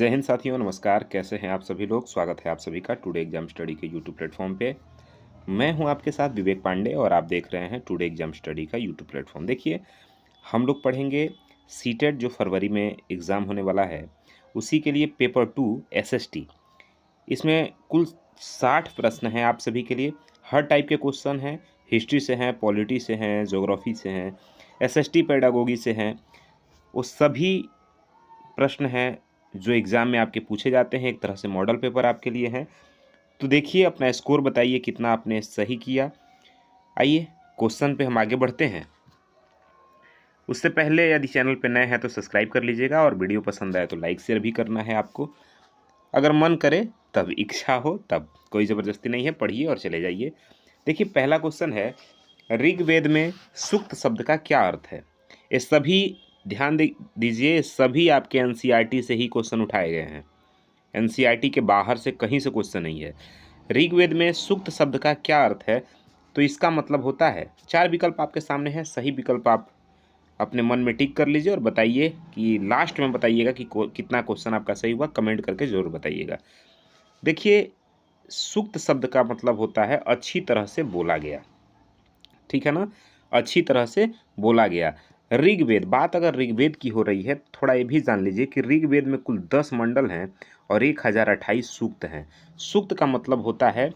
जय हिंद साथियों, नमस्कार। कैसे हैं आप सभी लोग? स्वागत है आप सभी का टुडे एग्जाम स्टडी के यूट्यूब प्लेटफॉर्म पे। मैं हूं आपके साथ विवेक पांडे और आप देख रहे हैं टुडे एग्जाम स्टडी का यूट्यूब प्लेटफॉर्म। देखिए, हम लोग पढ़ेंगे सीटेट जो फरवरी में एग्ज़ाम होने वाला है, उसी के लिए पेपर 2 एसएसटी। इसमें कुल 60 प्रश्न हैं आप सभी के लिए। हर टाइप के क्वेश्चन हैं, हिस्ट्री से हैं, पॉलिटी से हैं, ज्योग्राफी से हैं, एसएसटी पेडागोगी से हैं। वो सभी प्रश्न हैं जो एग्ज़ाम में आपके पूछे जाते हैं, एक तरह से मॉडल पेपर आपके लिए हैं। तो देखिए, अपना स्कोर बताइए कितना आपने सही किया। आइए क्वेश्चन पे हम आगे बढ़ते हैं। उससे पहले यदि चैनल पे नए हैं तो सब्सक्राइब कर लीजिएगा और वीडियो पसंद आए तो लाइक शेयर भी करना है आपको। अगर मन करे तब, इच्छा हो तब, कोई ज़बरदस्ती नहीं है, पढ़िए और चले जाइए। देखिए, पहला क्वेश्चन है, ऋग्वेद में सूक्त शब्द का क्या अर्थ है? ये सभी ध्यान दीजिए, सभी आपके एनसीईआरटी से ही क्वेश्चन उठाए गए हैं। एनसीईआरटी के बाहर से कहीं से क्वेश्चन नहीं है। ऋग्वेद में सूक्त शब्द का क्या अर्थ है? तो इसका मतलब होता है, 4 विकल्प आपके सामने हैं, सही विकल्प आप अपने मन में टिक कर लीजिए और बताइए कि लास्ट में बताइएगा कि कितना क्वेश्चन आपका सही हुआ। कमेंट करके जरूर बताइएगा। देखिए, सूक्त शब्द का मतलब होता है अच्छी तरह से बोला गया, ठीक है ना? अच्छी तरह से बोला गया। ऋग्वेद, बात अगर ऋग्वेद की हो रही है, थोड़ा ये भी जान लीजिए कि ऋग्वेद में कुल 10 मंडल हैं और 1028 सूक्त हैं। सूक्त का मतलब होता है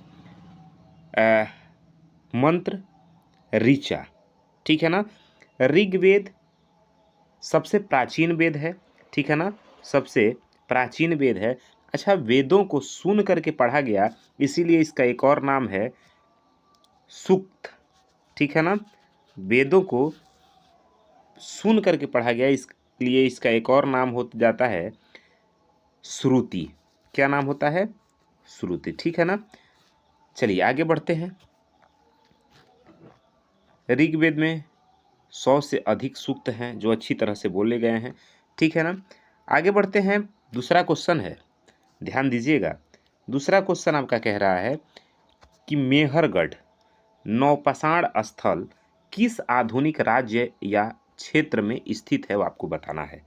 मंत्र, ऋचा, ठीक है ना? ऋग्वेद सबसे प्राचीन वेद है, ठीक है ना? सबसे प्राचीन वेद है। अच्छा, वेदों को सुन करके पढ़ा गया, इसीलिए इसका एक और नाम है सूक्त, ठीक है ना? वेदों को सुन करके पढ़ा गया, इसलिए इसका एक और नाम हो जाता है श्रुति। क्या नाम होता है? श्रुति, ठीक है ना? चलिए आगे बढ़ते हैं। ऋग्वेद में 100 से अधिक सूक्त हैं जो अच्छी तरह से बोले गए हैं, ठीक है ना? आगे बढ़ते हैं। दूसरा क्वेश्चन है, ध्यान दीजिएगा। दूसरा क्वेश्चन आपका कह रहा है कि मेहरगढ़ नौपाषाण स्थल किस आधुनिक राज्य या क्षेत्र में स्थित है, वो आपको बताना है।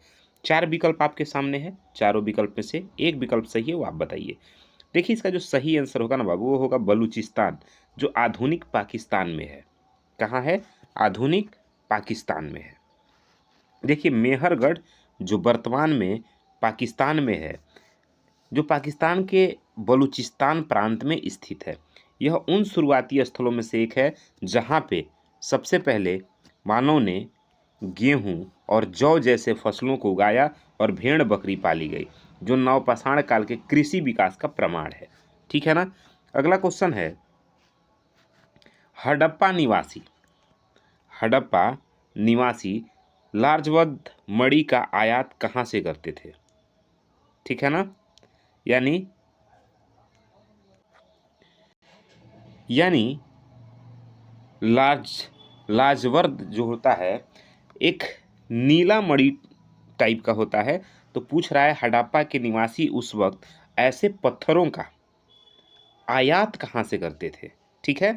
4 विकल्प आपके सामने है, चारों विकल्प में से एक विकल्प सही है, वो आप बताइए। देखिए, इसका जो सही आंसर होगा ना बाबू, वो होगा बलूचिस्तान, जो आधुनिक पाकिस्तान में है। कहाँ है? आधुनिक पाकिस्तान में है। देखिए, मेहरगढ़ जो वर्तमान में पाकिस्तान में है, जो पाकिस्तान के बलूचिस्तान प्रांत में स्थित है। यह उन शुरुआती स्थलों में से एक है जहाँ पे सबसे पहले मानव ने गेहूं और जौ जैसे फसलों को उगाया और भेड़ बकरी पाली गई, जो नवपाषाण काल के कृषि विकास का प्रमाण है, ठीक है ना? अगला क्वेश्चन है, हड़प्पा निवासी हड़प्पा निवासी लार्जवद मणि का आयात कहाँ से करते थे, ठीक है ना? यानी लाजवर्द जो होता है, एक नीला मणि टाइप का होता है। तो पूछ रहा है, हड़प्पा के निवासी उस वक्त ऐसे पत्थरों का आयात कहाँ से करते थे, ठीक है?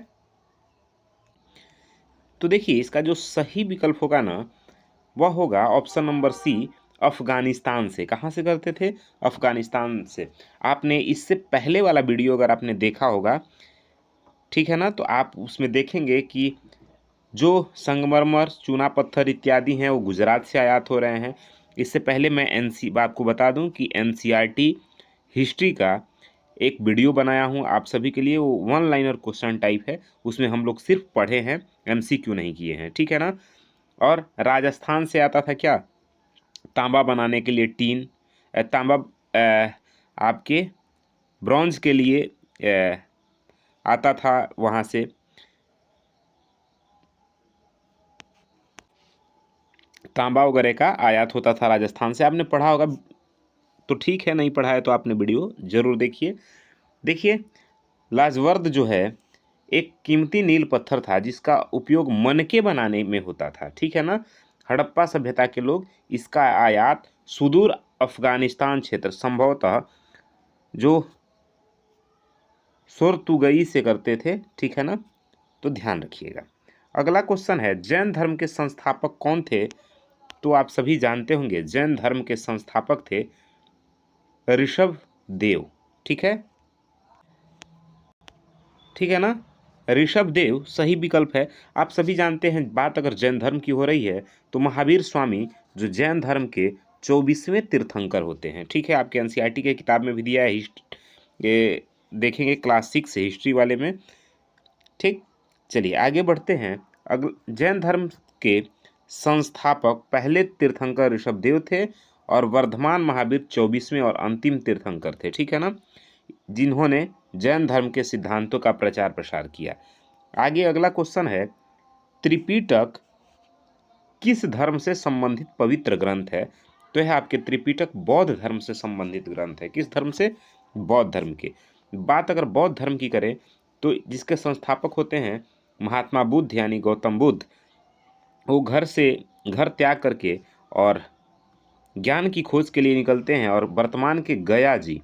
तो देखिए, इसका जो सही विकल्प होगा ना, वह होगा ऑप्शन नंबर सी, अफगानिस्तान से। कहाँ से करते थे? अफगानिस्तान से। आपने इससे पहले वाला वीडियो अगर आपने देखा होगा, ठीक है ना, तो आप उसमें देखेंगे कि जो संगमरमर, चूना पत्थर इत्यादि हैं वो गुजरात से आयात हो रहे हैं। इससे पहले मैं आपको बता दूं कि एनसीईआरटी हिस्ट्री का एक वीडियो बनाया हूं आप सभी के लिए, वो 1 लाइनर क्वेश्चन टाइप है, उसमें हम लोग सिर्फ पढ़े हैं, एमसीक्यू नहीं किए हैं, ठीक है ना? और राजस्थान से आता था क्या? तांबा बनाने के लिए टीन, तांबा आपके ब्रॉन्ज के लिए आता था वहाँ से। तांबा वगैरह का आयात होता था राजस्थान से। आपने पढ़ा होगा तो ठीक है, नहीं पढ़ा है तो आपने वीडियो जरूर देखिए। देखिए, लाजवर्द जो है एक कीमती नील पत्थर था जिसका उपयोग मनके बनाने में होता था, ठीक है ना? हड़प्पा सभ्यता के लोग इसका आयात सुदूर अफगानिस्तान क्षेत्र, संभवतः जो सोरतुगई से करते थे, ठीक है ना? तो ध्यान रखिएगा। अगला क्वेश्चन है, जैन धर्म के संस्थापक कौन थे? तो आप सभी जानते होंगे, जैन धर्म के संस्थापक थे ऋषभ देव। ठीक है, ठीक है ना, ऋषभ देव सही विकल्प है। आप सभी जानते हैं, बात अगर जैन धर्म की हो रही है तो महावीर स्वामी जो जैन धर्म के 24वें तीर्थंकर होते हैं। ठीक है, आपके एनसीईआरटी के किताब में भी दिया है, ये देखेंगे क्लास 6 हिस्ट्री वाले में। ठीक, चलिए आगे बढ़ते हैं। जैन धर्म के संस्थापक पहले तीर्थंकर ऋषभदेव थे और वर्धमान महावीर 24वें और अंतिम तीर्थंकर थे। ठीक है ना, जिन्होंने जैन धर्म के सिद्धांतों का प्रचार प्रसार किया। आगे अगला क्वेश्चन है, त्रिपिटक किस धर्म से संबंधित पवित्र ग्रंथ है? तो यह आपके त्रिपिटक बौद्ध धर्म से संबंधित ग्रंथ है। किस धर्म से? बौद्ध धर्म के। बात अगर बौद्ध धर्म की करें तो जिसके संस्थापक होते हैं महात्मा बुद्ध यानी गौतम बुद्ध, वो घर त्याग करके और ज्ञान की खोज के लिए निकलते हैं और वर्तमान के गया जी,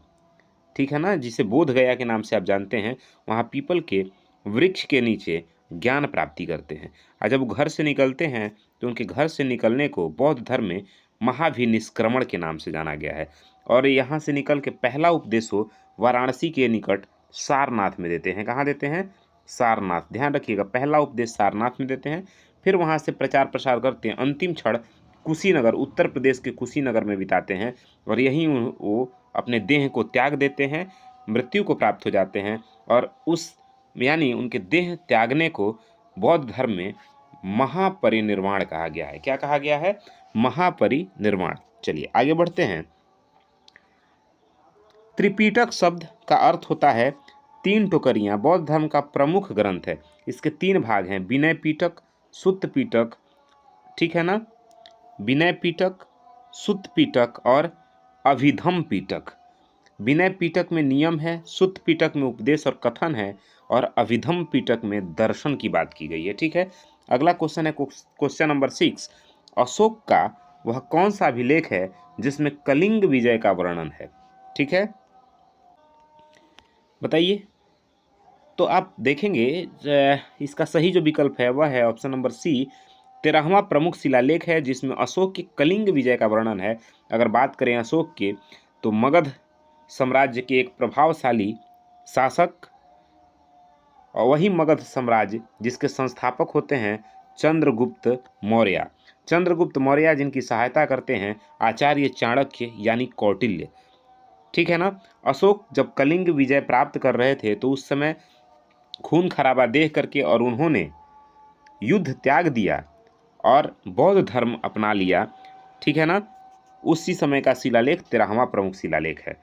ठीक है ना, जिसे बोध गया के नाम से आप जानते हैं, वहाँ पीपल के वृक्ष के नीचे ज्ञान प्राप्ति करते हैं। और जब वो घर से निकलते हैं तो उनके घर से निकलने को बौद्ध धर्म में महाभिनिष्क्रमण के नाम से जाना गया है। और यहाँ से निकल के पहला उपदेश हो वाराणसी के निकट सारनाथ में देते हैं। कहाँ देते हैं? सारनाथ, ध्यान रखिएगा, पहला उपदेश सारनाथ में देते हैं। फिर वहाँ से प्रचार प्रसार करते हैं, अंतिम क्षण कुशीनगर, उत्तर प्रदेश के कुशीनगर में बिताते हैं और यहीं वो अपने देह को त्याग देते हैं, मृत्यु को प्राप्त हो जाते हैं। और उस यानी उनके देह त्यागने को बौद्ध धर्म में महापरिनिर्वाण कहा गया है। क्या कहा गया है? महापरिनिर्वाण। चलिए आगे बढ़ते हैं। त्रिपिटक शब्द का अर्थ होता है 3 टोकरियां। बौद्ध धर्म का प्रमुख ग्रंथ है। इसके 3 भाग हैं, विनय पिटक, सुत्त पिटक, ठीक है ना, विनय पिटक, सुत्त पिटक और अभिधम पिटक। विनय पिटक में नियम है, सुत्त पिटक में उपदेश और कथन है और अभिधम पिटक में दर्शन की बात की गई है। ठीक है, अगला क्वेश्चन है क्वेश्चन नंबर 6। अशोक का वह कौन सा अभिलेख है जिसमें कलिंग विजय का वर्णन है? ठीक है, बताइए। तो आप देखेंगे इसका सही जो विकल्प है वह है ऑप्शन नंबर सी, 13वां प्रमुख शिलालेख है जिसमें अशोक के कलिंग विजय का वर्णन है। अगर बात करें अशोक के, तो मगध साम्राज्य के एक प्रभावशाली शासक और वही मगध साम्राज्य जिसके संस्थापक होते हैं चंद्रगुप्त मौर्य। चंद्रगुप्त मौर्य जिनकी सहायता करते हैं आचार्य चाणक्य यानी कौटिल्य। ठीक है ना, अशोक जब कलिंग विजय प्राप्त कर रहे थे तो उस समय खून खराबा देख करके और उन्होंने युद्ध त्याग दिया और बौद्ध धर्म अपना लिया। ठीक है ना, उसी समय का शिलालेख 13वां प्रमुख शिलालेख है।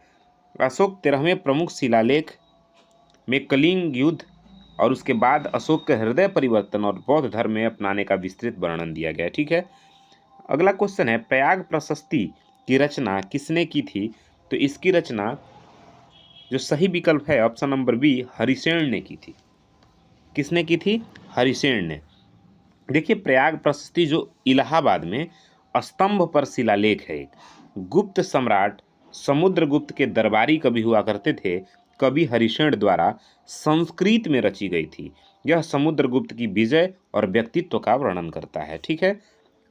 अशोक 13वें प्रमुख शिलालेख में कलिंग युद्ध और उसके बाद अशोक के हृदय परिवर्तन और बौद्ध धर्म में अपनाने का विस्तृत वर्णन दिया गया है। ठीक है, अगला क्वेश्चन है, प्रयाग प्रशस्ति की रचना किसने की थी? तो इसकी रचना जो सही विकल्प है ऑप्शन नंबर बी, हरिसेन ने की थी। किसने की थी? हरिसेन ने। देखिए, प्रयाग प्रशस्ति जो इलाहाबाद में स्तंभ पर शिलालेख है, गुप्त सम्राट समुद्रगुप्त के दरबारी कवि हुआ करते थे, कवि हरिसेन द्वारा संस्कृत में रची गई थी। यह समुद्रगुप्त की विजय और व्यक्तित्व का वर्णन करता है। ठीक है,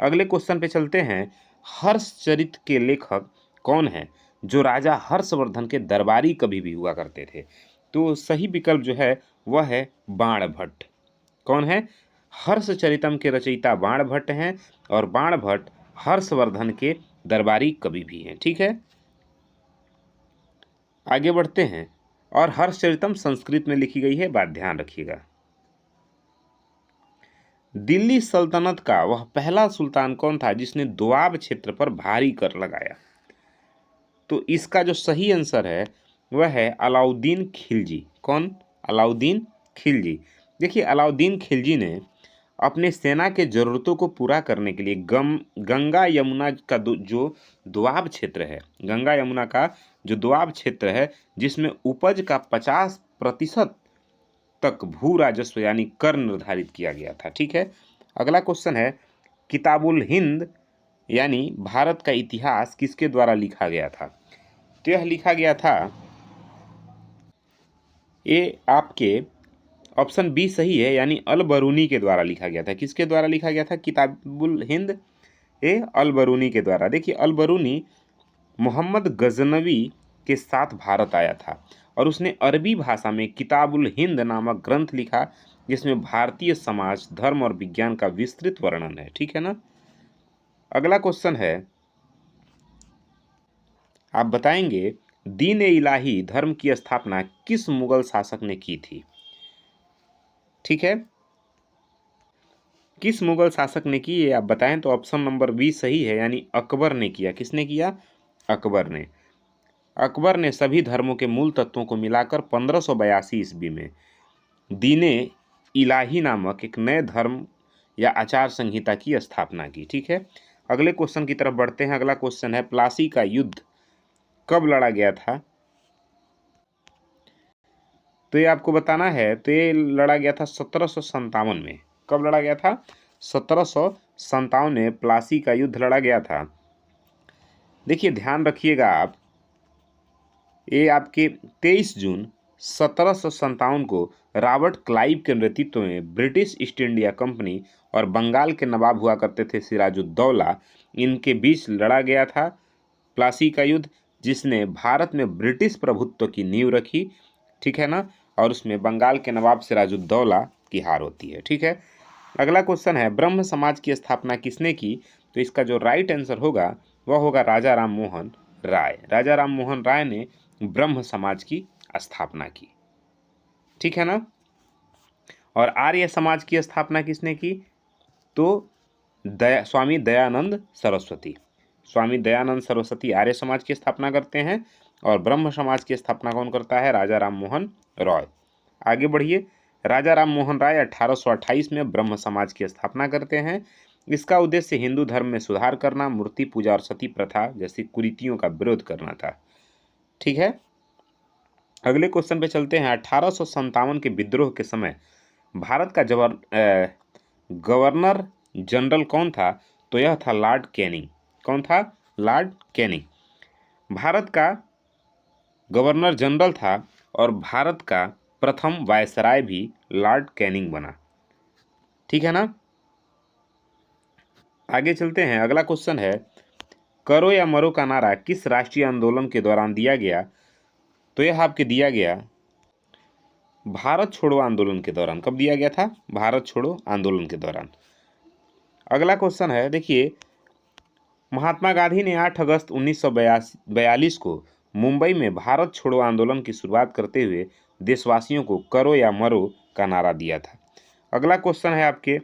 अगले क्वेश्चन पे चलते हैं। हर्षचरित के लेखक कौन है जो राजा हर्षवर्धन के दरबारी कवि भी हुआ करते थे? तो सही विकल्प जो है वह है बाणभट्ट। कौन है? हर्षचरितम के रचयिता बाणभट्ट हैं और बाणभट्ट हर्षवर्धन के दरबारी कवि भी हैं। ठीक है, आगे बढ़ते हैं। और हर्षचरितम संस्कृत में लिखी गई है, बात ध्यान रखिएगा। दिल्ली सल्तनत का वह पहला सुल्तान कौन था जिसने दोआब क्षेत्र पर भारी कर लगाया? तो इसका जो सही आंसर है वह है अलाउद्दीन खिलजी। कौन? अलाउद्दीन खिलजी। देखिए, अलाउद्दीन खिलजी ने अपने सेना के जरूरतों को पूरा करने के लिए गंगा यमुना का जो दोआब क्षेत्र है, गंगा यमुना का जो दोआब क्षेत्र है जिसमें उपज का 50% तक भू राजस्व यानी कर निर्धारित किया गया था। ठीक है, अगला क्वेश्चन है, किताबुल हिंद यानी भारत का इतिहास किसके द्वारा लिखा गया था? तो यह लिखा गया था, ये आपके ऑप्शन बी सही है, यानी अल बरूनी के द्वारा लिखा गया था। किसके द्वारा लिखा गया था? किताबुल हिंद ए अल बरूनी के द्वारा। देखिए, अल बरूनी मोहम्मद गजनवी के साथ भारत आया था और उसने अरबी भाषा में किताबुल हिंद नामक ग्रंथ लिखा, जिसमें भारतीय समाज, धर्म और विज्ञान का विस्तृत वर्णन है। ठीक है ना। अगला क्वेश्चन है, आप बताएंगे दीन ए इलाही धर्म की स्थापना किस मुगल शासक ने की थी। ठीक है, किस मुगल शासक ने की ये आप बताएं। तो ऑप्शन नंबर बी सही है, यानी अकबर ने किया। किसने किया? अकबर ने। अकबर ने सभी धर्मों के मूल तत्वों को मिलाकर 1582 ईस्वी में दीने इलाही नामक एक नए धर्म या आचार संहिता की स्थापना की। ठीक है, अगले क्वेश्चन की तरफ बढ़ते हैं। अगला क्वेश्चन है, प्लासी का युद्ध कब लड़ा गया था? तो ये आपको बताना है। तो ये लड़ा गया था 1757 में। कब लड़ा गया था? 1757 में प्लासी का युद्ध लड़ा गया था। देखिए ध्यान रखिएगा आप, ये आपके 23 जून 1757 को रॉबर्ट क्लाइव के नेतृत्व में ब्रिटिश ईस्ट इंडिया कंपनी और बंगाल के नवाब हुआ करते थे सिराजुद्दौला, इनके बीच लड़ा गया था प्लासी का युद्ध, जिसने भारत में ब्रिटिश प्रभुत्व की नींव रखी। ठीक है ना, और उसमें बंगाल के नवाब सिराजुद्दौला की हार होती है। ठीक है, अगला क्वेश्चन है, ब्रह्म समाज की स्थापना किसने की? तो इसका जो राइट आंसर होगा वह होगा राजा राम मोहन राय। राजा राम मोहन राय ने ब्रह्म समाज की स्थापना की। ठीक है ना। और आर्य समाज की स्थापना किसने की? तो स्वामी दयानंद सरस्वती। स्वामी दयानंद सरस्वती आर्य समाज की स्थापना करते हैं और ब्रह्म समाज की स्थापना कौन करता है? राजा राम मोहन रॉय। आगे बढ़िए, राजा राम मोहन राय 1828 में ब्रह्म समाज की स्थापना करते हैं। इसका उद्देश्य हिंदू धर्म में सुधार करना, मूर्ति पूजा और सती प्रथा जैसी कुरीतियों का विरोध करना था। ठीक है, अगले क्वेश्चन पे चलते हैं। 1857 के विद्रोह के समय भारत का गवर्नर जनरल कौन था? तो यह था लॉर्ड कैनिंग। कौन था? लॉर्ड कैनिंग भारत का गवर्नर जनरल था और भारत का प्रथम वायसराय भी लॉर्ड कैनिंग बना। ठीक है ना। आगे चलते हैं। अगला क्वेश्चन है, करो या मरो का नारा किस राष्ट्रीय आंदोलन के दौरान दिया गया? तो यह आपके दिया गया भारत छोड़ो आंदोलन के दौरान। कब दिया गया था? भारत छोड़ो आंदोलन के दौरान। अगला क्वेश्चन है, देखिए महात्मा गांधी ने 8 अगस्त 1942 को मुंबई में भारत छोड़ो आंदोलन की शुरुआत करते हुए देशवासियों को करो या मरो का नारा दिया था। अगला क्वेश्चन है आपके,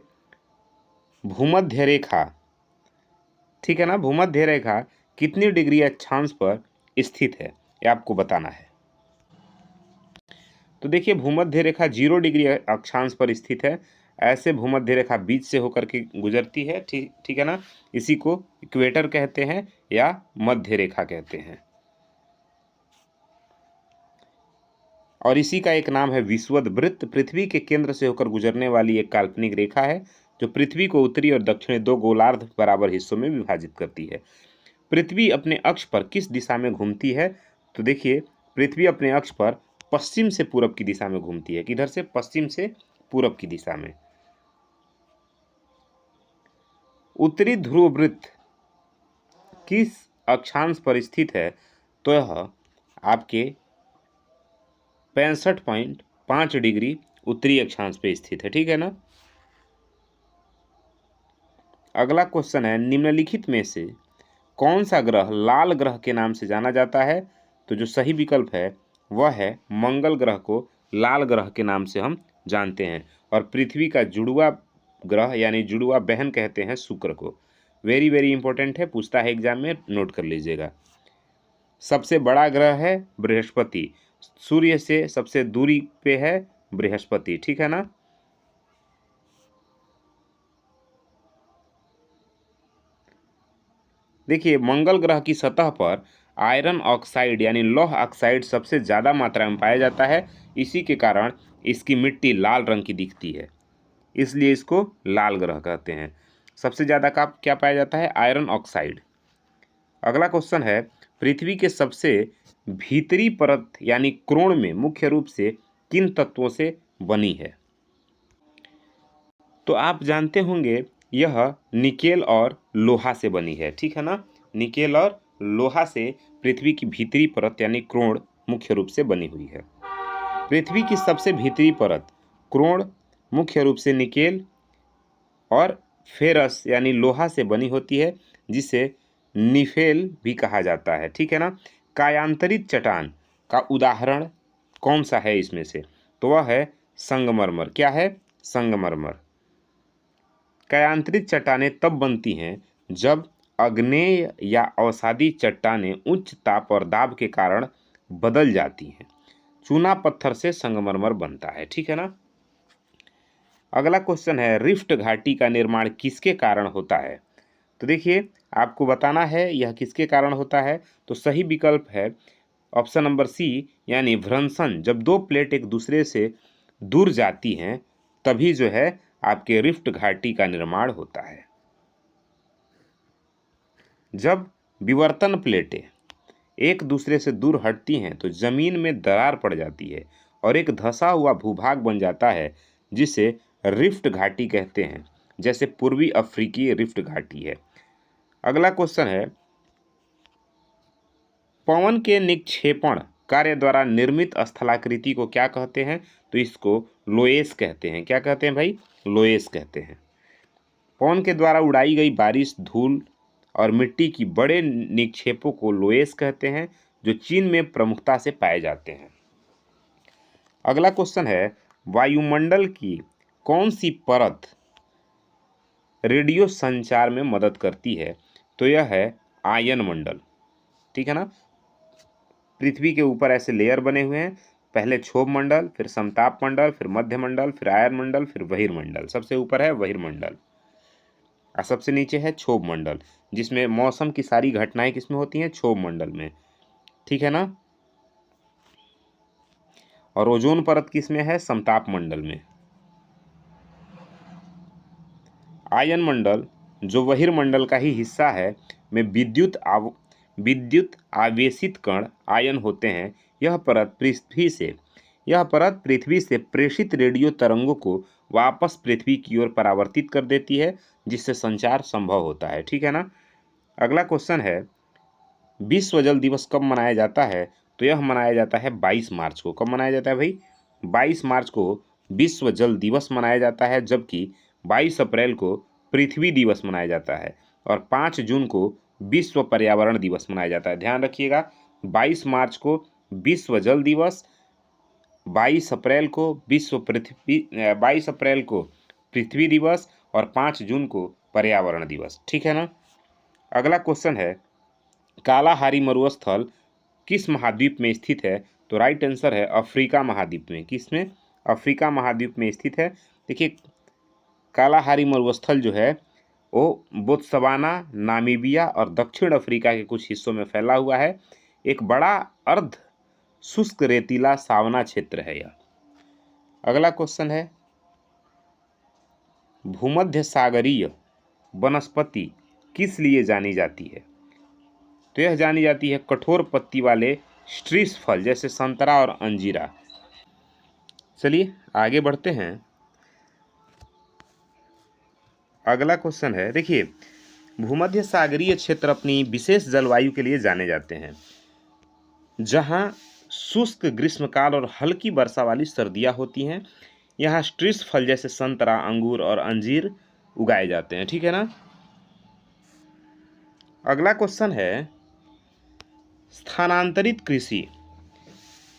भूमध्य रेखा, ठीक है ना, भूमध्य रेखा कितनी डिग्री अक्षांश पर स्थित है? ये आपको बताना है। तो देखिए भूमध्य रेखा 0 डिग्री अक्षांश पर स्थित है। ऐसे भूमध्य रेखा बीच से होकर के गुजरती है। ठीक है ना, इसी को इक्वेटर कहते हैं या मध्य रेखा कहते हैं। और इसी का एक नाम है विषुवत वृत्त। पृथ्वी के केंद्र से होकर गुजरने वाली एक काल्पनिक रेखा है जो पृथ्वी को उत्तरी और दक्षिणी 2 गोलार्ध बराबर हिस्सों में विभाजित करती है। पृथ्वी अपने अक्ष पर किस दिशा में घूमती है? तो देखिए पृथ्वी अपने अक्ष पर पश्चिम से पूरब की दिशा में घूमती है। किधर से? पश्चिम से पूरब की दिशा में। उत्तरी ध्रुव वृत्त किस अक्षांश पर स्थित है? तो यह आपके 65.5 डिग्री उत्तरी अक्षांश पे स्थित है। ठीक है ना। अगला क्वेश्चन है, निम्नलिखित में से कौन सा ग्रह लाल ग्रह के नाम से जाना जाता है? तो जो सही विकल्प है वह है मंगल ग्रह को लाल ग्रह के नाम से हम जानते हैं। और पृथ्वी का जुड़वा ग्रह यानी जुड़वा बहन कहते हैं शुक्र को। वेरी वेरी इंपॉर्टेंट है, पूछता है एग्जाम में, नोट कर लीजिएगा। सबसे बड़ा ग्रह है बृहस्पति, सूर्य से सबसे दूरी पे है बृहस्पति। ठीक है ना। देखिए मंगल ग्रह की सतह पर आयरन ऑक्साइड यानी लौह ऑक्साइड सबसे ज़्यादा मात्रा में पाया जाता है। इसी के कारण इसकी मिट्टी लाल रंग की दिखती है, इसलिए इसको लाल ग्रह कहते हैं। सबसे ज़्यादा का क्या पाया जाता है? Iron oxide. अगला क्वेश्चन है, पृथ्वी के सबसे भीतरी परत यानी क्रोण में मुख्य रूप से किन तत्वों से बनी है? तो आप जानते होंगे यह निकेल और लोहा से बनी है। ठीक है ना, निकेल और लोहा से पृथ्वी की भीतरी परत यानी क्रोड़ मुख्य रूप से बनी हुई है। पृथ्वी की सबसे भीतरी परत क्रोड़ मुख्य रूप से निकेल और फेरस यानी लोहा से बनी होती है, जिसे निफेल भी कहा जाता है। ठीक है ना। कायांतरित चट्टान का उदाहरण कौन सा है इसमें से? तो वह है संगमरमर। क्या है? संगमरमर। कायांतरित चट्टानें तब बनती हैं जब आग्नेय या अवसादी चट्टानें उच्च ताप और दाब के कारण बदल जाती हैं। चूना पत्थर से संगमरमर बनता है। ठीक है ना। अगला क्वेश्चन है, रिफ्ट घाटी का निर्माण किसके कारण होता है? तो देखिए, आपको बताना है यह किसके कारण होता है। तो सही विकल्प है ऑप्शन नंबर सी, यानी भ्रंशन। जब दो प्लेट एक दूसरे से दूर जाती हैं तभी जो है आपके रिफ्ट घाटी का निर्माण होता है। जब विवर्तन प्लेटें एक दूसरे से दूर हटती हैं तो जमीन में दरार पड़ जाती है और एक धंसा हुआ भूभाग बन जाता है, जिसे रिफ्ट घाटी कहते हैं, जैसे पूर्वी अफ्रीकी रिफ्ट घाटी है। अगला क्वेश्चन है, पवन के निक्षेपण कार्य द्वारा निर्मित स्थलाकृति को क्या कहते हैं? तो इसको लोएस कहते हैं। क्या कहते हैं भाई? लोएस कहते हैं। पवन के द्वारा उड़ाई गई बारिश, धूल और मिट्टी की बड़े निक्षेपों को लोएस कहते हैं, जो चीन में प्रमुखता से पाए जाते हैं। अगला क्वेश्चन है, वायुमंडल की कौन सी परत रेडियो संचार में मदद करती है? तो यह है आयन मंडल। ठीक है ना। पृथ्वी के ऊपर ऐसे लेयर बने हुए हैं, पहले क्षोभ मंडल, फिर समताप मंडल, फिर मध्य मंडल, फिर आयन मंडल, फिर बहिर्मंडल। सबसे ऊपर है बहिर्मंडल और सबसे नीचे है क्षोभ मंडल, जिसमें मौसम की सारी घटनाएं किसमें होती हैं? क्षोभ मंडल में। ठीक है ना। और ओजोन परत किसमें है? समताप मंडल में। आयन मंडल, जो बहिर्मंडल का ही हिस्सा है, में विद्युत आवेशित कण आयन होते हैं। यह परत पृथ्वी से प्रेषित रेडियो तरंगों को वापस पृथ्वी की ओर परावर्तित कर देती है, जिससे संचार संभव होता है। ठीक है ना। अगला क्वेश्चन है, विश्व जल दिवस कब मनाया जाता है? तो यह मनाया जाता है 22 मार्च को। कब मनाया जाता है भाई? 22 मार्च को विश्व जल दिवस मनाया जाता है, जबकि 22 अप्रैल को पृथ्वी दिवस मनाया जाता है और 5 जून को विश्व पर्यावरण दिवस मनाया जाता है। ध्यान रखिएगा, 22 मार्च को विश्व जल दिवस, 22 अप्रैल को 22 अप्रैल को पृथ्वी दिवस और 5 जून को पर्यावरण दिवस। ठीक है ना। अगला क्वेश्चन है, कालाहारी मरुस्थल किस महाद्वीप में स्थित है? तो राइट आंसर है अफ्रीका महाद्वीप में। किसमें? अफ्रीका महाद्वीप में स्थित है। देखिए, कालाहारी मरुस्थल जो है वो बोत्सवाना, नामीबिया और दक्षिण अफ्रीका के कुछ हिस्सों में फैला हुआ है। एक बड़ा अर्ध शुष्क रेतीला सावना क्षेत्र है यह। अगला क्वेश्चन है, भूमध्य सागरीय वनस्पति किस लिए जानी जाती है? तो यह जानी जाती है कठोर पत्ती वाले स्ट्रीस फल जैसे संतरा और अंजीरा। चलिए आगे बढ़ते हैं। अगला क्वेश्चन है, देखिए, भूमध्य सागरीय क्षेत्र अपनी विशेष जलवायु के लिए जाने जाते हैं, जहां शुष्क ग्रीष्मकाल और हल्की वर्षा वाली सर्दियां होती हैं। यहाँ स्ट्रीस फल जैसे संतरा, अंगूर और अंजीर उगाए जाते हैं। ठीक है ना। अगला क्वेश्चन है, स्थानांतरित कृषि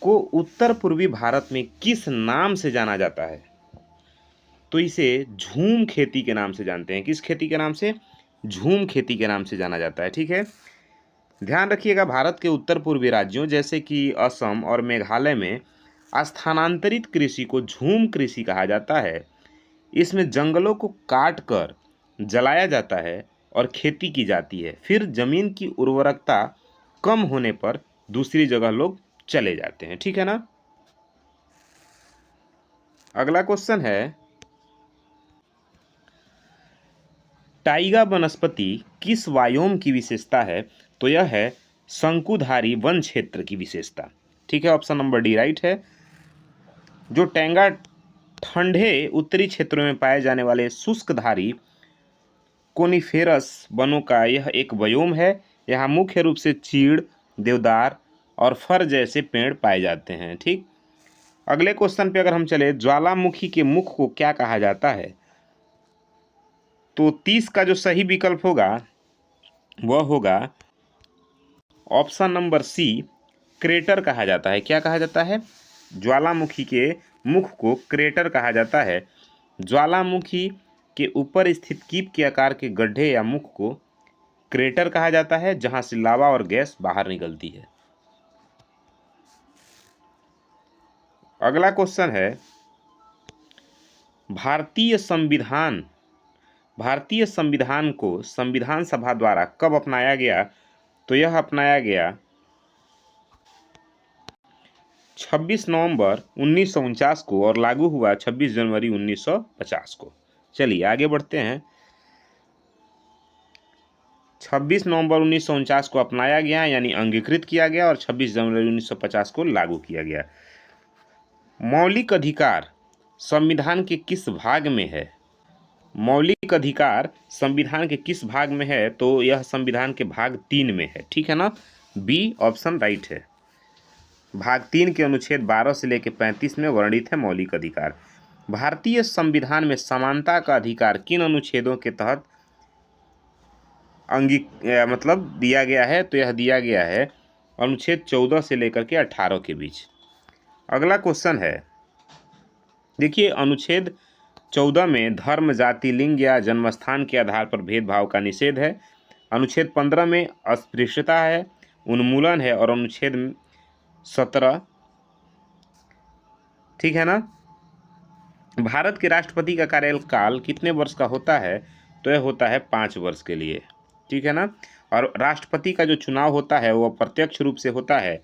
को उत्तर पूर्वी भारत में किस नाम से जाना जाता है? तो इसे झूम खेती के नाम से जानते हैं। किस खेती के नाम से? झूम खेती के नाम से जाना जाता है। ठीक है। ध्यान रखिएगा, भारत के उत्तर पूर्वी राज्यों जैसे कि असम और मेघालय में स्थानांतरित कृषि को झूम कृषि कहा जाता है। इसमें जंगलों को काट कर जलाया जाता है और खेती की जाती है, फिर जमीन की उर्वरकता कम होने पर दूसरी जगह लोग चले जाते हैं। ठीक है ना। अगला क्वेश्चन है, टाइगा वनस्पति किस वायोम की विशेषता है? तो यह है शंकुधारी वन क्षेत्र की विशेषता। ठीक है, ऑप्शन नंबर डी राइट है। जो टैंगा ठंडे उत्तरी क्षेत्रों में पाए जाने वाले शुष्कधारी कोनिफेरस वनों का यह एक व्योम है, यहाँ मुख्य रूप से चीड़, देवदार और फर जैसे पेड़ पाए जाते हैं। ठीक, अगले क्वेश्चन पे अगर हम चले, ज्वालामुखी के मुख को क्या कहा जाता है? तो 30 का जो सही विकल्प होगा वह होगा ऑप्शन नंबर सी, क्रेटर कहा जाता है। क्या कहा जाता है? ज्वालामुखी के मुख को क्रेटर कहा जाता है। ज्वालामुखी के ऊपर स्थित कीप के आकार के गड्ढे या मुख को क्रेटर कहा जाता है, जहां से लावा और गैस बाहर निकलती है। अगला क्वेश्चन है, भारतीय संविधान को संविधान सभा द्वारा कब अपनाया गया? तो यह अपनाया गया 26 नवंबर 1949 को और लागू हुआ 26 जनवरी 1950 को। चलिए आगे बढ़ते हैं। 26 नवंबर 1949 को अपनाया गया यानी अंगीकृत किया गया और 26 जनवरी 1950 को लागू किया गया। मौलिक अधिकार संविधान के किस भाग में है? मौलिक अधिकार संविधान के किस भाग में है? तो यह संविधान के भाग 3 में है। ठीक है ना, बी ऑप्शन राइट है। भाग 3 के अनुच्छेद 12 से लेकर 35 में वर्णित है मौलिक अधिकार। भारतीय संविधान में समानता का अधिकार किन अनुच्छेदों के तहत मतलब दिया गया है? तो यह दिया गया है अनुच्छेद 14 से लेकर के 18 के बीच। अगला क्वेश्चन है, देखिए अनुच्छेद 14 में धर्म, जाति, लिंग या जन्मस्थान के आधार पर भेदभाव का निषेध है। अनुच्छेद 15 में अस्पृश्यता है, उन्मूलन है और अनुच्छेद 17, ठीक है ना। भारत के राष्ट्रपति का कार्यकाल कितने वर्ष का होता है? तो यह होता है 5 वर्ष के लिए। ठीक है ना, और राष्ट्रपति का जो चुनाव होता है वह प्रत्यक्ष रूप से होता है।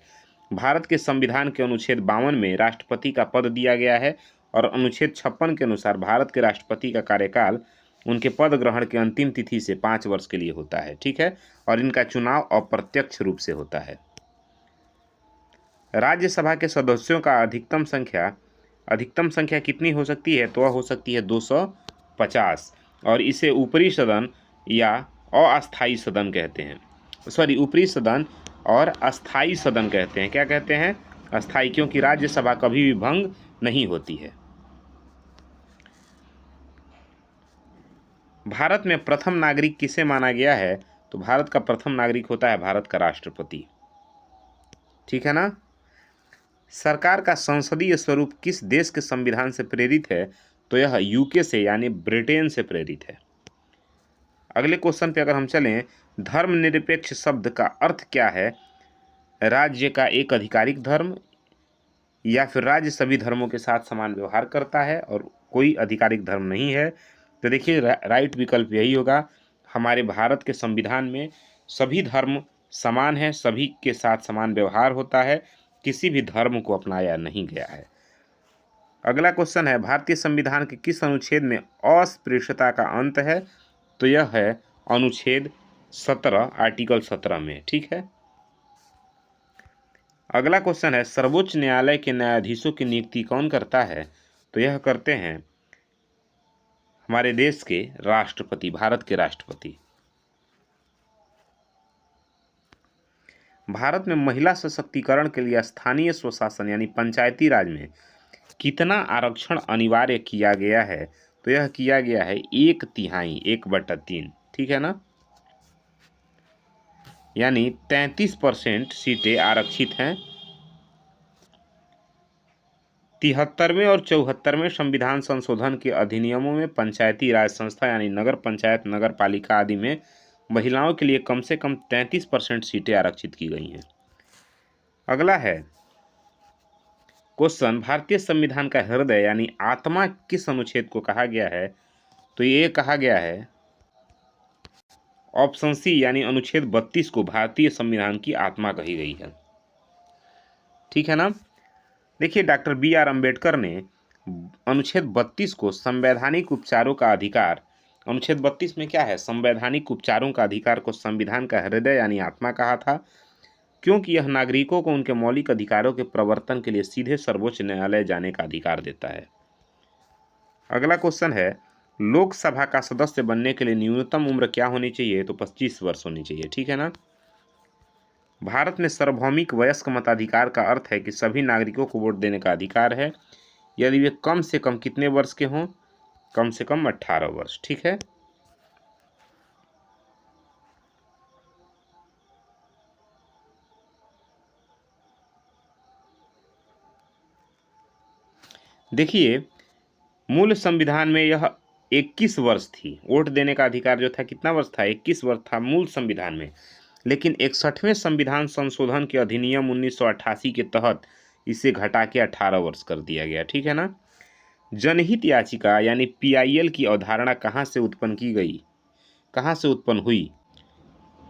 भारत के संविधान के अनुच्छेद 52 में राष्ट्रपति का पद दिया गया है और अनुच्छेद 56 के अनुसार भारत के राष्ट्रपति का कार्यकाल उनके पद ग्रहण के अंतिम तिथि से 5 वर्ष के लिए होता है। ठीक है, और इनका चुनाव अप्रत्यक्ष रूप से होता है। राज्यसभा के सदस्यों का अधिकतम संख्या कितनी हो सकती है? तो वह हो सकती है 250 और इसे ऊपरी सदन या अस्थायी सदन कहते हैं। ऊपरी सदन और अस्थायी सदन कहते हैं। क्या कहते हैं? अस्थायी, क्योंकि राज्यसभा कभी भी भंग नहीं होती है। भारत में प्रथम नागरिक किसे माना गया है? तो भारत का प्रथम नागरिक होता है भारत का राष्ट्रपति। ठीक है ना। सरकार का संसदीय स्वरूप किस देश के संविधान से प्रेरित है? तो यह यूके से यानी ब्रिटेन से प्रेरित है। अगले क्वेश्चन पे अगर हम चलें, धर्मनिरपेक्ष शब्द का अर्थ क्या है? राज्य का एक आधिकारिक धर्म या फिर राज्य सभी धर्मों के साथ समान व्यवहार करता है और कोई आधिकारिक धर्म नहीं है। तो देखिए राइट विकल्प यही होगा। हमारे भारत के संविधान में सभी धर्म समान हैं, सभी के साथ समान व्यवहार होता है, किसी भी धर्म को अपनाया नहीं गया है। अगला क्वेश्चन है, भारतीय संविधान के किस अनुच्छेद में अस्पृश्यता का अंत है? तो यह है अनुच्छेद 17, आर्टिकल 17 में। ठीक है। अगला क्वेश्चन है, सर्वोच्च न्यायालय के न्यायाधीशों की नियुक्ति कौन करता है? तो यह करते हैं हमारे देश के राष्ट्रपति, भारत के राष्ट्रपति। भारत में महिला सशक्तिकरण के लिए स्थानीय स्वशासन यानी पंचायती राज में कितना आरक्षण अनिवार्य किया गया है? तो यह किया गया है 1/3, 1/3। ठीक है ना, यानी 33% सीटें आरक्षित हैं। 73वें और 74वें संविधान संशोधन के अधिनियमों में पंचायती राज संस्था यानी नगर पंचायत, नगर पालिका आदि में महिलाओं के लिए कम से कम 33% सीटें आरक्षित की गई हैं। अगला है क्वेश्चन, भारतीय संविधान का हृदय यानी आत्मा किस अनुच्छेद को कहा गया है? तो ये कहा गया है ऑप्शन सी यानी अनुच्छेद 32 को भारतीय संविधान की आत्मा कही गई है। ठीक है ना। देखिए डॉक्टर BR अम्बेडकर ने अनुच्छेद 32 को संवैधानिक उपचारों का अधिकार, अनुच्छेद 32 में क्या है? संवैधानिक उपचारों का अधिकार को संविधान का हृदय यानी आत्मा कहा था, क्योंकि यह नागरिकों को उनके मौलिक अधिकारों के प्रवर्तन के लिए सीधे सर्वोच्च न्यायालय जाने का अधिकार देता है। अगला क्वेश्चन है, लोकसभा का सदस्य बनने के लिए न्यूनतम उम्र क्या होनी चाहिए? तो 25 वर्ष होनी चाहिए। ठीक है ना। भारत में सार्वभौमिक वयस्क मताधिकार का अर्थ है कि सभी नागरिकों को वोट देने का अधिकार है, यदि वे कम से कम कितने वर्ष के हों? कम से कम 18 वर्ष। ठीक है। देखिए, मूल संविधान में यह 21 वर्ष थी। वोट देने का अधिकार जो था कितना वर्ष था? 21 वर्ष था मूल संविधान में। लेकिन 61वें संविधान संशोधन के अधिनियम 1988 के तहत इसे घटा के 18 वर्ष कर दिया गया। ठीक है ना। जनहित याचिका यानी पीआईएल की अवधारणा कहाँ से उत्पन्न की गई, कहाँ से उत्पन्न हुई?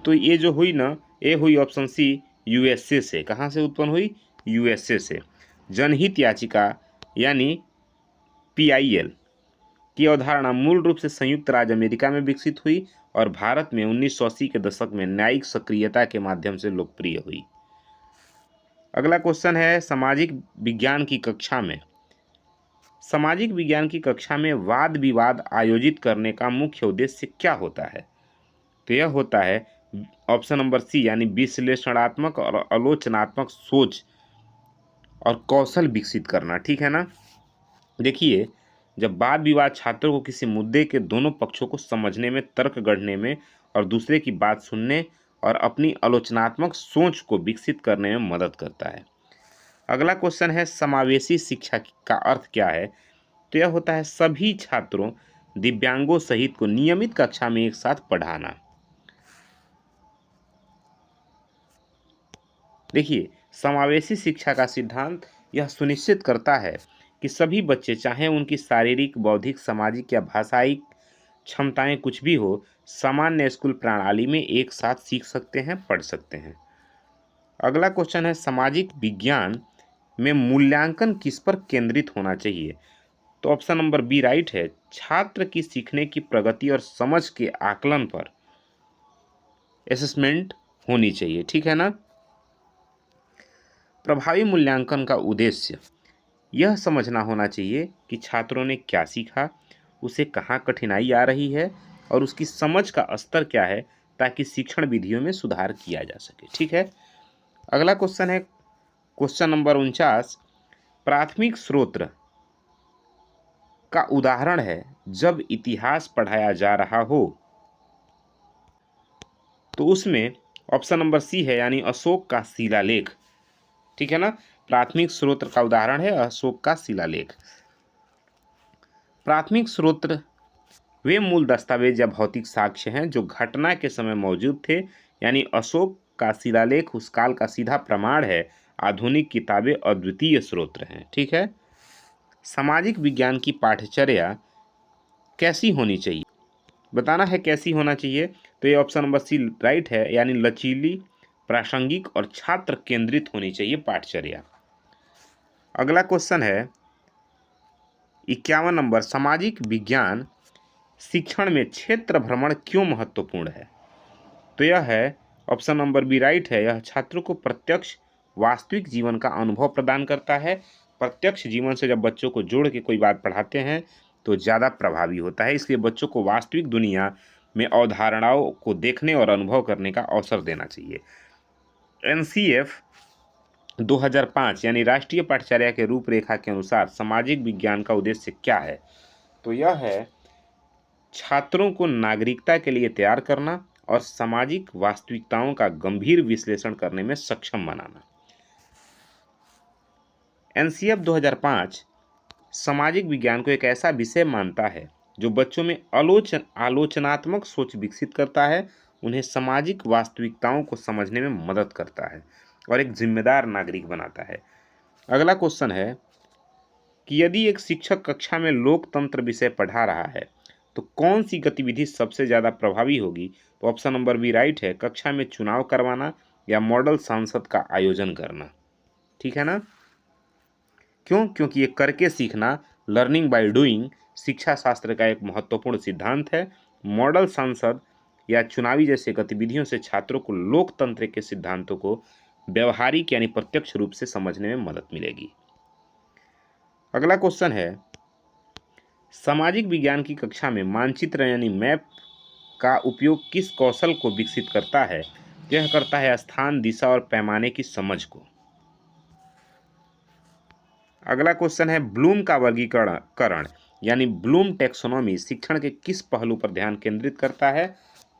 तो ये जो हुई ना, ये हुई ऑप्शन सी यूएसए से। कहाँ से उत्पन्न हुई? यूएसए से। जनहित याचिका यानी पीआईएल की अवधारणा मूल रूप से संयुक्त राज्य अमेरिका में विकसित हुई और भारत में 1980 के दशक में न्यायिक सक्रियता के माध्यम से लोकप्रिय हुई। अगला क्वेश्चन है, सामाजिक विज्ञान की कक्षा में वाद विवाद आयोजित करने का मुख्य उद्देश्य क्या होता है? तो यह होता है ऑप्शन नंबर सी यानी विश्लेषणात्मक और आलोचनात्मक सोच और कौशल विकसित करना। ठीक है ना। देखिए, जब वाद विवाद छात्रों को किसी मुद्दे के दोनों पक्षों को समझने में, तर्क गढ़ने में और दूसरे की बात सुनने और अपनी आलोचनात्मक सोच को विकसित करने में मदद करता है। अगला क्वेश्चन है, समावेशी शिक्षा का अर्थ क्या है? तो यह होता है सभी छात्रों, दिव्यांगों सहित को नियमित कक्षा में एक साथ पढ़ाना। देखिए, समावेशी शिक्षा का सिद्धांत यह सुनिश्चित करता है कि सभी बच्चे, चाहे उनकी शारीरिक, बौद्धिक, सामाजिक या भाषाई क्षमताएं कुछ भी हो, सामान्य स्कूल प्रणाली में एक साथ सीख सकते हैं, पढ़ सकते हैं। अगला क्वेश्चन है, सामाजिक विज्ञान में मूल्यांकन किस पर केंद्रित होना चाहिए? तो ऑप्शन नंबर बी राइट है, छात्र की सीखने की प्रगति और समझ के आकलन पर असेसमेंट होनी चाहिए। ठीक है ना। प्रभावी मूल्यांकन का उद्देश्य यह समझना होना चाहिए कि छात्रों ने क्या सीखा, उसे कहाँ कठिनाई आ रही है और उसकी समझ का स्तर क्या है, ताकि शिक्षण विधियों में सुधार किया जा सके। ठीक है। अगला क्वेश्चन है क्वेश्चन नंबर 49, प्राथमिक स्रोत का उदाहरण है जब इतिहास पढ़ाया जा रहा हो। तो उसमें ऑप्शन नंबर सी है यानी अशोक का शिलालेख। ठीक है ना। प्राथमिक स्रोत का उदाहरण है अशोक का शिलालेख। प्राथमिक स्रोत वे मूल दस्तावेज या भौतिक साक्ष्य हैं जो घटना के समय मौजूद थे, यानी अशोक का शिलालेख उस काल का सीधा प्रमाण है। आधुनिक किताबें अद्वितीय स्रोत हैं। ठीक है। सामाजिक विज्ञान की पाठ्यचर्या कैसी होनी चाहिए? बताना है कैसी होना चाहिए। तो ये ऑप्शन नंबर सी राइट है, यानी लचीली, प्रासंगिक और छात्र केंद्रित होनी चाहिए पाठ्यचर्या। अगला क्वेश्चन है 51 नंबर, सामाजिक विज्ञान शिक्षण में क्षेत्र भ्रमण क्यों महत्वपूर्ण है? तो यह है ऑप्शन नंबर बी राइट है, यह छात्रों को प्रत्यक्ष वास्तविक जीवन का अनुभव प्रदान करता है। प्रत्यक्ष जीवन से जब बच्चों को जोड़ के कोई बात पढ़ाते हैं तो ज़्यादा प्रभावी होता है, इसलिए बच्चों को वास्तविक दुनिया में अवधारणाओं को देखने और अनुभव करने का अवसर देना चाहिए। एनसीएफ 2005 यानी राष्ट्रीय पाठ्यचर्या के रूपरेखा के अनुसार सामाजिक विज्ञान का उद्देश्य क्या है? तो यह है छात्रों को नागरिकता के लिए तैयार करना और सामाजिक वास्तविकताओं का गंभीर विश्लेषण करने में सक्षम बनाना। एनसीएफ 2005 सामाजिक विज्ञान को एक ऐसा विषय मानता है जो बच्चों में आलोचनात्मक सोच विकसित करता है, उन्हें सामाजिक वास्तविकताओं को समझने में मदद करता है और एक जिम्मेदार नागरिक बनाता है। अगला क्वेश्चन है कि यदि एक शिक्षक कक्षा में लोकतंत्र विषय पढ़ा रहा है तो कौन सी गतिविधि सबसे ज़्यादा प्रभावी होगी? तो ऑप्शन नंबर बी राइट है, कक्षा में चुनाव करवाना या मॉडल संसद का आयोजन करना। ठीक है ना। क्यों? क्योंकि ये करके सीखना, लर्निंग बाय डूइंग, शिक्षा शास्त्र का एक महत्वपूर्ण सिद्धांत है। मॉडल संसद या चुनावी जैसे गतिविधियों से छात्रों को लोकतंत्र के सिद्धांतों को व्यवहारिक यानी प्रत्यक्ष रूप से समझने में मदद मिलेगी। अगला क्वेश्चन है, सामाजिक विज्ञान की कक्षा में मानचित्र यानी मैप का उपयोग किस कौशल को विकसित करता है? यह करता है स्थान, दिशा और पैमाने की समझ को। अगला क्वेश्चन है ब्लूम का वर्गीकरण यानी ब्लूम टेक्सोनॉमी शिक्षण के किस पहलू पर ध्यान केंद्रित करता है?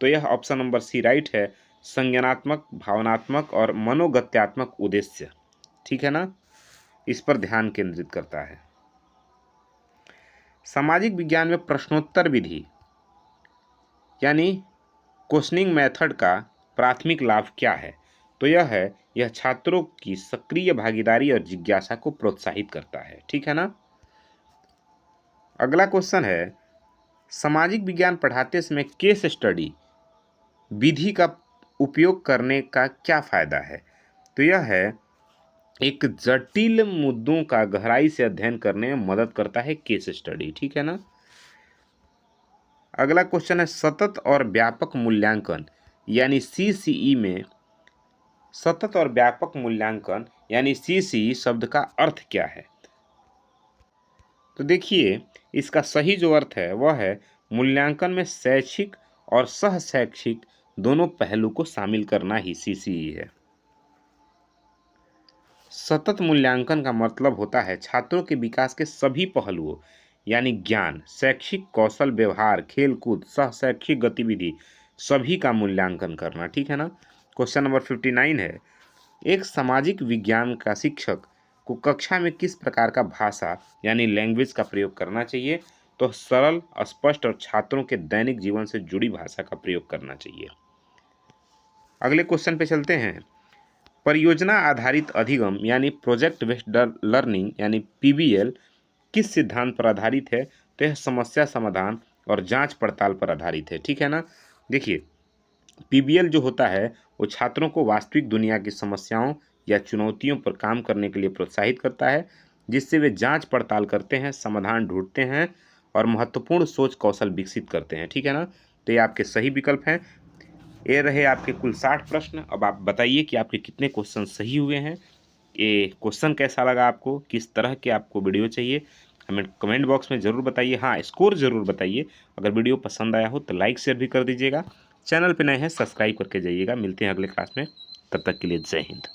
तो यह ऑप्शन नंबर सी राइट है, संज्ञानात्मक, भावनात्मक और मनोगत्यात्मक उद्देश्य। ठीक है ना, इस पर ध्यान केंद्रित करता है। सामाजिक विज्ञान में प्रश्नोत्तर विधि यानी क्वेश्चनिंग मेथड का प्राथमिक लाभ क्या है? तो यह छात्रों की सक्रिय भागीदारी और जिज्ञासा को प्रोत्साहित करता है। ठीक है ना। अगला क्वेश्चन है सामाजिक विज्ञान पढ़ाते समय केस स्टडी विधि का उपयोग करने का क्या फायदा है? तो यह है एक जटिल मुद्दों का गहराई से अध्ययन करने में मदद करता है केस स्टडी। ठीक है ना। अगला क्वेश्चन है सतत और व्यापक मूल्यांकन यानी सीसीई में सतत और व्यापक मूल्यांकन यानी सीसीई शब्द का अर्थ क्या है? तो देखिए, इसका सही जो अर्थ है वह है मूल्यांकन में शैक्षिक और सह शैक्षिक दोनों पहलू को शामिल करना ही सीसीई है। सतत मूल्यांकन का मतलब होता है छात्रों के विकास के सभी पहलुओं यानी ज्ञान, शैक्षिक कौशल, व्यवहार, खेलकूद, सह शैक्षिक गतिविधि सभी का मूल्यांकन करना। ठीक है ना। क्वेश्चन नंबर 59 है एक सामाजिक विज्ञान का शिक्षक को कक्षा में किस प्रकार का भाषा यानी लैंग्वेज का प्रयोग करना चाहिए? तो सरल, स्पष्ट और छात्रों के दैनिक जीवन से जुड़ी भाषा का प्रयोग करना चाहिए। अगले क्वेश्चन पे चलते हैं। परियोजना आधारित अधिगम यानी प्रोजेक्ट बेस्ड लर्निंग यानी पीबीएल किस सिद्धांत पर आधारित है? तो यह समस्या समाधान और जांच पड़ताल पर आधारित है। ठीक है ना। देखिए, पीबीएल जो होता है वो छात्रों को वास्तविक दुनिया की समस्याओं या चुनौतियों पर काम करने के लिए प्रोत्साहित करता है, जिससे वे जांच पड़ताल करते हैं, समाधान ढूंढते हैं और महत्वपूर्ण सोच कौशल विकसित करते हैं। ठीक है ना। तो ये आपके सही विकल्प हैं। ये रहे आपके कुल 60 प्रश्न। अब आप बताइए कि आपके कितने क्वेश्चन सही हुए हैं। ये क्वेश्चन कैसा लगा आपको, किस तरह के आपको वीडियो चाहिए, हमें कमेंट बॉक्स में ज़रूर बताइए। हाँ, स्कोर ज़रूर बताइए। अगर वीडियो पसंद आया हो तो लाइक शेयर भी कर दीजिएगा। चैनल पे नए हैं सब्सक्राइब करके जाइएगा। मिलते हैं अगले क्लास में, तब तक के लिए जय हिंद।